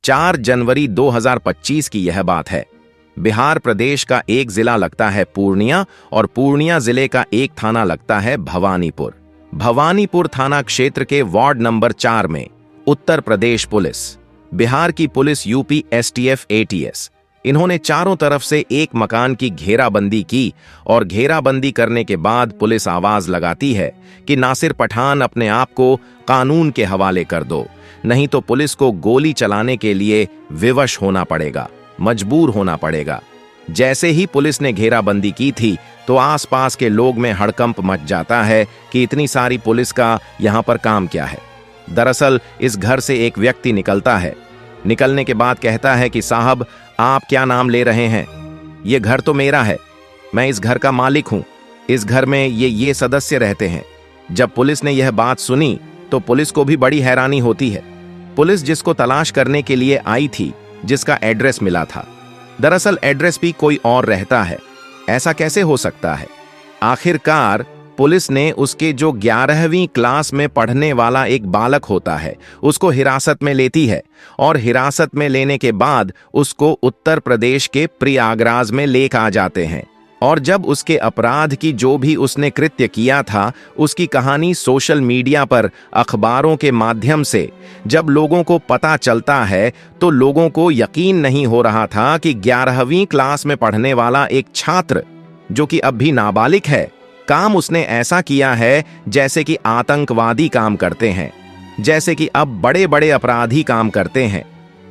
4 जनवरी 2025 की यह बात है। बिहार प्रदेश का एक जिला लगता है पूर्णिया और पूर्णिया जिले का एक थाना लगता है भवानीपुर। भवानीपुर थाना क्षेत्र के वार्ड नंबर 4 में उत्तर प्रदेश पुलिस, बिहार की पुलिस, यूपी एसटीएफ, एटीएस, इन्होंने चारों तरफ से एक मकान की घेराबंदी की और घेराबंदी करने के बाद पुलिस आवाज लगाती है कि नासिर पठान अपने आप को कानून के हवाले कर दो, नहीं तो पुलिस को गोली चलाने के लिए विवश होना पड़ेगा, मजबूर होना पड़ेगा। जैसे ही पुलिस ने घेराबंदी की थी तो आसपास के लोग में हड़कंप मच जाता है कि इतनी सारी पुलिस का यहां पर काम क्या है। दरअसल इस घर से एक व्यक्ति निकलता है। निकलने के बाद कहता है कि साहब, आप क्या नाम ले रहे हैं? ये घर तो मेरा है, मैं इस घर का मालिक हूं, इस घर में ये सदस्य रहते हैं। जब पुलिस ने यह बात सुनी तो पुलिस को भी बड़ी हैरानी होती है। पुलिस जिसको तलाश करने के लिए आई थी, जिसका एड्रेस मिला था, दरअसल एड्रेस भी कोई और रहता है। ऐसा कैसे हो सकता है? आखिरकार पुलिस ने उसके जो 11वीं क्लास में पढ़ने वाला एक बालक होता है, उसको हिरासत में लेती है और हिरासत में लेने के बाद उसको उत्तर प्रदेश के प्रयागराज में लेकर आ जाते हैं। और जब उसके अपराध की जो भी उसने कृत्य किया था, उसकी कहानी सोशल मीडिया पर, अखबारों के माध्यम से जब लोगों को पता चलता है तो लोगों को यकीन नहीं हो रहा था कि 11वीं क्लास में पढ़ने वाला एक छात्र, जो कि अब भी नाबालिग है, काम उसने ऐसा किया है जैसे कि आतंकवादी काम करते हैं, जैसे कि अब बड़े बड़े अपराधी काम करते हैं।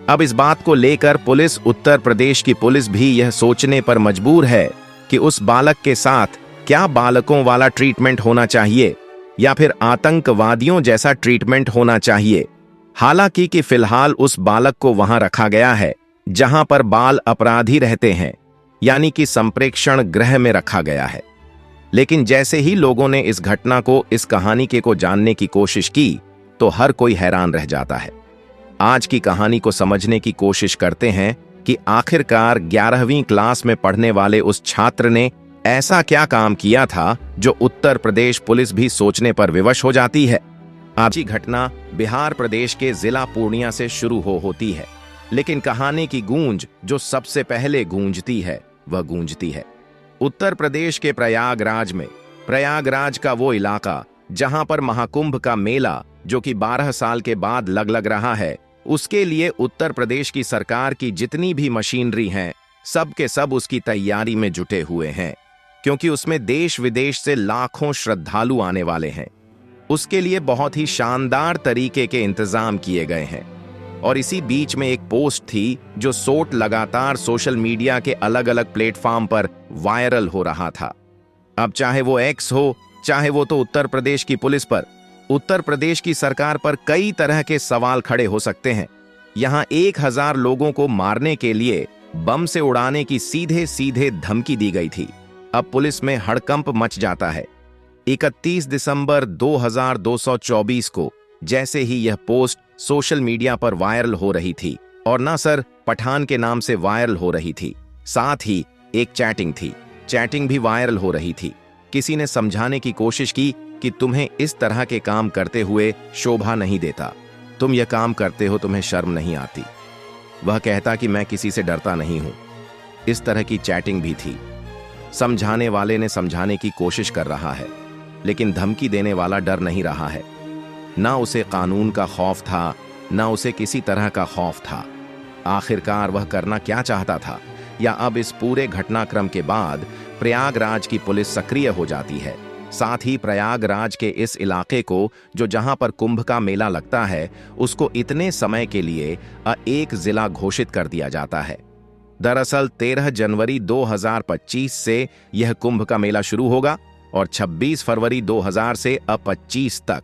अब इस बात को लेकर पुलिस, उत्तर प्रदेश की पुलिस भी यह सोचने पर मजबूर है कि उस बालक के साथ क्या बालकों वाला ट्रीटमेंट होना चाहिए या फिर आतंकवादियों जैसा ट्रीटमेंट होना चाहिए। हालांकि कि फिलहाल उस बालक को वहां रखा गया है जहां पर बाल अपराधी रहते हैं, यानी कि संप्रेक्षण गृह में रखा गया है। लेकिन जैसे ही लोगों ने इस घटना को, इस कहानी को जानने की कोशिश की तो हर कोई हैरान रह जाता है। आज की कहानी को समझने की कोशिश करते हैं कि आखिरकार 11वीं क्लास में पढ़ने वाले उस छात्र ने ऐसा क्या काम किया था जो उत्तर प्रदेश पुलिस भी सोचने पर विवश हो जाती है। आज की घटना बिहार प्रदेश के जिला पूर्णिया से शुरू होती है, लेकिन कहानी की गूंज जो सबसे पहले गूंजती है वह गूंजती है उत्तर प्रदेश के प्रयागराज में। प्रयागराज का वो इलाका जहां पर महाकुंभ का मेला, जो कि 12 साल के बाद लग रहा है, उसके लिए उत्तर प्रदेश की सरकार की जितनी भी मशीनरी हैं, सब के सब उसकी तैयारी में जुटे हुए हैं, क्योंकि उसमें देश विदेश से लाखों श्रद्धालु आने वाले हैं। उसके लिए बहुत ही शानदार तरीके के इंतजाम किए गए हैं। और इसी बीच में एक पोस्ट थी जो लगातार सोशल मीडिया के अलग अलग प्लेटफॉर्म पर वायरल हो रहा था। अब चाहे वो एक्स हो, चाहे वो तो उत्तर प्रदेश की पुलिस पर, उत्तर प्रदेश की सरकार पर कई तरह के सवाल खड़े हो सकते हैं। यहां 1000 लोगों को मारने के लिए बम से उड़ाने की सीधे सीधे धमकी दी गई थी। अब पुलिस में हड़कंप मच जाता है। 31 दिसंबर 2224 को जैसे ही यह पोस्ट सोशल मीडिया पर वायरल हो रही थी, और नासिर पठान के नाम से वायरल हो रही थी, साथ ही एक चैटिंग थी, चैटिंग भी वायरल हो रही थी। किसी ने समझाने की कोशिश की कि तुम्हें इस तरह के काम करते हुए शोभा नहीं देता, तुम यह काम करते हो, तुम्हें शर्म नहीं आती। वह कहता कि मैं किसी से डरता नहीं हूं। इस तरह की चैटिंग भी थी। समझाने वाले ने समझाने की कोशिश कर रहा है, लेकिन धमकी देने वाला डर नहीं रहा है। ना उसे कानून का खौफ था, ना उसे किसी तरह का खौफ था। आखिरकार वह करना क्या चाहता था? या अब इस पूरे घटनाक्रम के बाद प्रयागराज की पुलिस सक्रिय हो जाती है। साथ ही प्रयागराज के इस इलाके को, जो जहां पर कुंभ का मेला लगता है, उसको इतने समय के लिए एक जिला घोषित कर दिया जाता है। दरअसल 13 जनवरी 2025 से यह कुंभ का मेला शुरू होगा और 26 फरवरी 2000 से 25 तक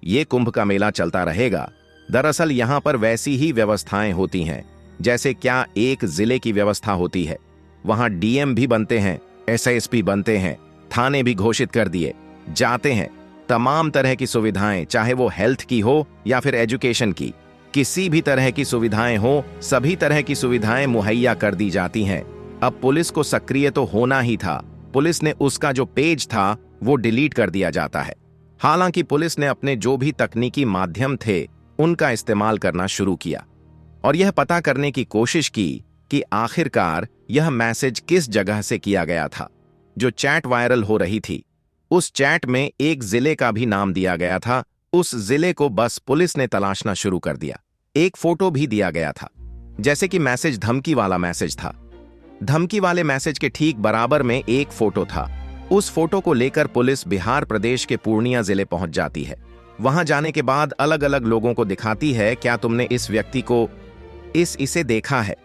ये कुंभ का मेला चलता रहेगा। दरअसल यहां पर वैसी ही व्यवस्थाएं होती हैं जैसे क्या एक जिले की व्यवस्था होती है। वहां डीएम भी बनते हैं, एसएसपी बनते हैं, थाने भी घोषित कर दिए जाते हैं। तमाम तरह की सुविधाएं, चाहे वो हेल्थ की हो या फिर एजुकेशन की, किसी भी तरह की सुविधाएं हो, सभी तरह की सुविधाएं मुहैया कर दी जाती हैं। अब पुलिस को सक्रिय तो होना ही था। पुलिस ने उसका जो पेज था वो डिलीट कर दिया जाता है। हालांकि पुलिस ने अपने जो भी तकनीकी माध्यम थे उनका इस्तेमाल करना शुरू किया और यह पता करने की कोशिश की कि आखिरकार यह मैसेज किस जगह से किया गया था। जो चैट वायरल हो रही थी, उस चैट में एक जिले का भी नाम दिया गया था। उस जिले को बस पुलिस ने तलाशना शुरू कर दिया। एक फोटो भी दिया गया था, जैसे कि मैसेज धमकी वाला मैसेज था। धमकी वाले मैसेज के ठीक बराबर में एक फोटो था। उस फोटो को लेकर पुलिस बिहार प्रदेश के पूर्णिया जिले पहुंच जाती है। वहां जाने के बाद अलग अलग लोगों को दिखाती है, क्या तुमने इस व्यक्ति को इसे देखा है?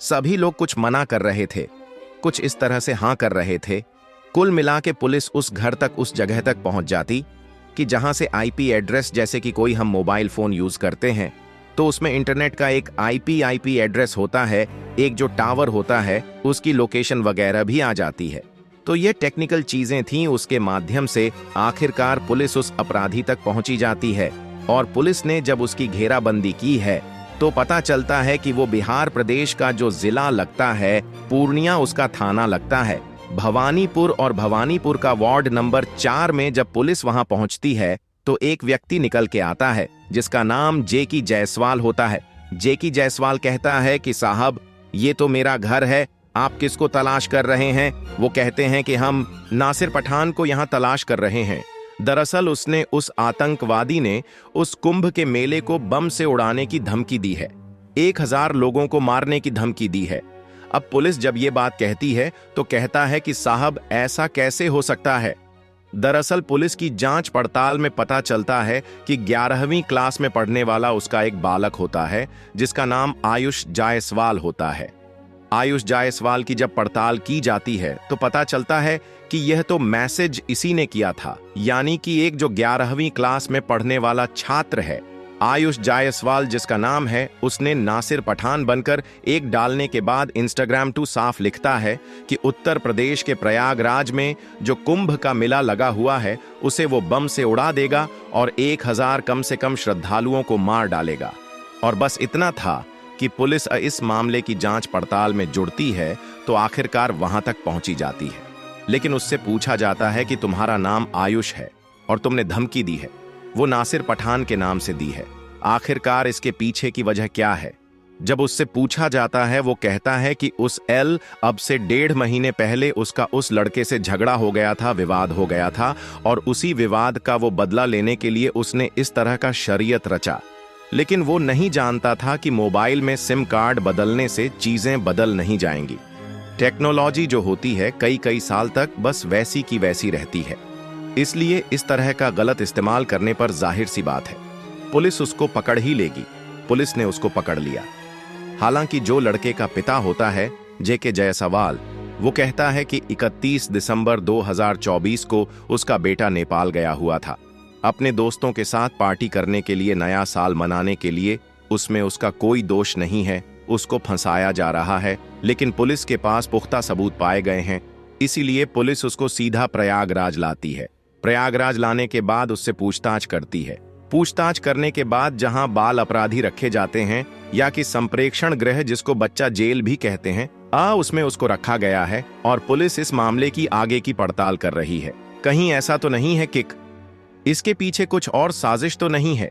सभी लोग कुछ मना कर रहे थे, कुछ इस तरह से हां कर रहे थे। कुल मिला के पुलिस उस घर तक, उस जगह तक पहुंच जाती कि जहां से आईपी एड्रेस, जैसे कि कोई हम मोबाइल फोन यूज करते हैं तो उसमें इंटरनेट का एक आईपी एड्रेस होता है, एक जो टावर होता है उसकी लोकेशन वगैरह भी आ जाती है। तो ये टेक्निकल चीजें थीं, उसके माध्यम से आखिरकार पुलिस उस अपराधी तक पहुंची जाती है। और पुलिस ने जब उसकी घेराबंदी की है तो पता चलता है कि वो बिहार प्रदेश का जो जिला लगता है पूर्णिया, उसका थाना लगता है भवानीपुर। और भवानीपुर का वार्ड नंबर 4 में जब पुलिस वहां पहुंचती है तो एक व्यक्ति निकल के आता है जिसका नाम जेकी जायसवाल होता है। जेकी जायसवाल कहता है कि साहब, ये तो मेरा घर है, आप किसको तलाश कर रहे हैं? वो कहते हैं कि हम नासिर पठान को यहां तलाश कर रहे हैं। दरअसल उसने, उस आतंकवादी ने उस कुंभ के मेले को बम से उड़ाने की धमकी दी है, 1000 लोगों को मारने की धमकी दी है। अब पुलिस जब ये बात कहती है तो कहता है कि साहब, ऐसा कैसे हो सकता है? दरअसल पुलिस की जांच पड़ताल में पता चलता है कि 11वीं क्लास में पढ़ने वाला उसका एक बालक होता है जिसका नाम आयुष जायसवाल होता है। आयुष जायसवाल की जब पड़ताल की जाती है तो पता चलता है कि यह तो मैसेज इसी ने किया था, यानी कि एक जो 11वीं क्लास में पढ़ने वाला छात्र है आयुष जायसवाल जिसका नाम है, उसने नासिर पठान बनकर एक डालने के बाद इंस्टाग्राम टू साफ लिखता है कि उत्तर प्रदेश के प्रयागराज में जो कुंभ का मेला लगा हुआ है उसे वो बम से उड़ा देगा और 1000 कम से कम श्रद्धालुओं को मार डालेगा। और बस इतना था कि पुलिस इस मामले की जांच पड़ताल में जुड़ती है तो आखिरकार वहां तक पहुंची जाती है। लेकिन उससे पूछा जाता है कि तुम्हारा नाम आयुष है और तुमने धमकी दी है, वो नासिर पठान के नाम से दी है, आखिरकार इसके पीछे की वजह क्या है? जब उससे पूछा जाता है वो कहता है कि उस एल अब से 1.5 महीने पहले उसका उस लड़के से झगड़ा हो गया था, विवाद हो गया था, और उसी विवाद का वो बदला लेने के लिए उसने इस तरह का शरीयत रचा। लेकिन वो नहीं जानता था कि मोबाइल में सिम कार्ड बदलने से चीजें बदल नहीं जाएंगी। टेक्नोलॉजी जो होती है कई साल तक बस वैसी की वैसी रहती है, इसलिए इस तरह का गलत इस्तेमाल करने पर जाहिर सी बात है पुलिस उसको पकड़ ही लेगी। पुलिस ने उसको पकड़ लिया। हालांकि जो लड़के का पिता होता है जेके जायसवाल, वो कहता है कि 31 दिसंबर 2024 को उसका बेटा नेपाल गया हुआ था अपने दोस्तों के साथ पार्टी करने के लिए, नया साल मनाने के लिए। उसमें उसका कोई दोष नहीं है, उसको फंसाया जा रहा है। लेकिन पुलिस के पास पुख्ता सबूत पाए गए हैं, इसीलिए पुलिस उसको सीधा प्रयागराज लाती है। प्रयागराज लाने के बाद उससे पूछताछ करती है। पूछताछ करने के बाद जहां बाल अपराधी रखे जाते हैं या कि संप्रेक्षण गृह, जिसको बच्चा जेल भी कहते हैं, उसमें उसको रखा गया है और पुलिस इस मामले की आगे की पड़ताल कर रही है। कहीं ऐसा तो नहीं है कि इसके पीछे कुछ और साजिश तो नहीं है?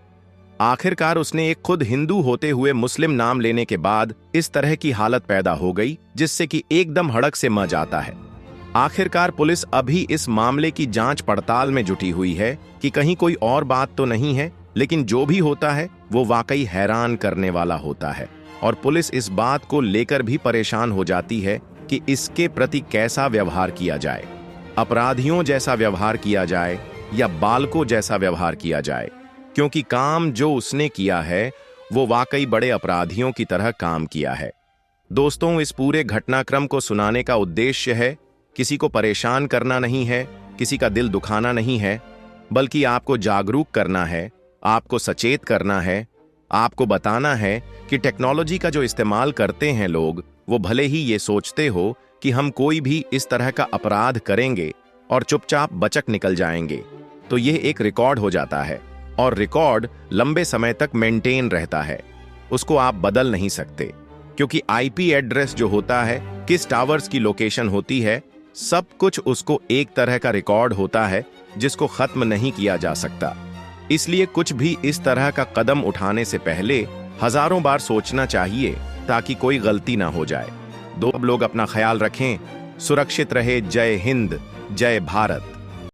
आखिरकार उसने एक खुद हिंदू होते हुए मुस्लिम नाम लेने के बाद इस तरह की हालत पैदा हो गई जिससे कि एकदम हड़क से मच जाता है। आखिरकार पुलिस अभी इस मामले की जांच पड़ताल में जुटी हुई है कि कहीं कोई और बात तो नहीं है, लेकिन जो भी होता है वो वाकई हैरान करने वाला होता है। और पुलिस इस बात को लेकर भी परेशान हो जाती है कि इसके प्रति कैसा व्यवहार किया जाए, अपराधियों जैसा व्यवहार किया जाए या बालकों जैसा व्यवहार किया जाए, क्योंकि काम जो उसने किया है वो वाकई बड़े अपराधियों की तरह काम किया है। दोस्तों, इस पूरे घटनाक्रम को सुनाने का उद्देश्य है किसी को परेशान करना नहीं है, किसी का दिल दुखाना नहीं है, बल्कि आपको जागरूक करना है, आपको सचेत करना है, आपको बताना है कि टेक्नोलॉजी का जो इस्तेमाल करते हैं लोग, वो भले ही ये सोचते हो कि हम कोई भी इस तरह का अपराध करेंगे और चुपचाप बचक निकल जाएंगे, तो यह एक रिकॉर्ड हो जाता है और रिकॉर्ड लंबे समय तक मेंटेन रहता है, उसको आप बदल नहीं सकते, क्योंकि आईपी एड्रेस जो होता है, किस टावर्स की लोकेशन होती है, सब कुछ उसको एक तरह का रिकॉर्ड होता है जिसको खत्म नहीं किया जा सकता। इसलिए कुछ भी इस तरह का कदम उठाने से पहले हजारों बार सोचना चाहिए ताकि कोई गलती ना हो जाए। दो लोग अपना ख्याल रखें, सुरक्षित रहे। जय हिंद, जय भारत।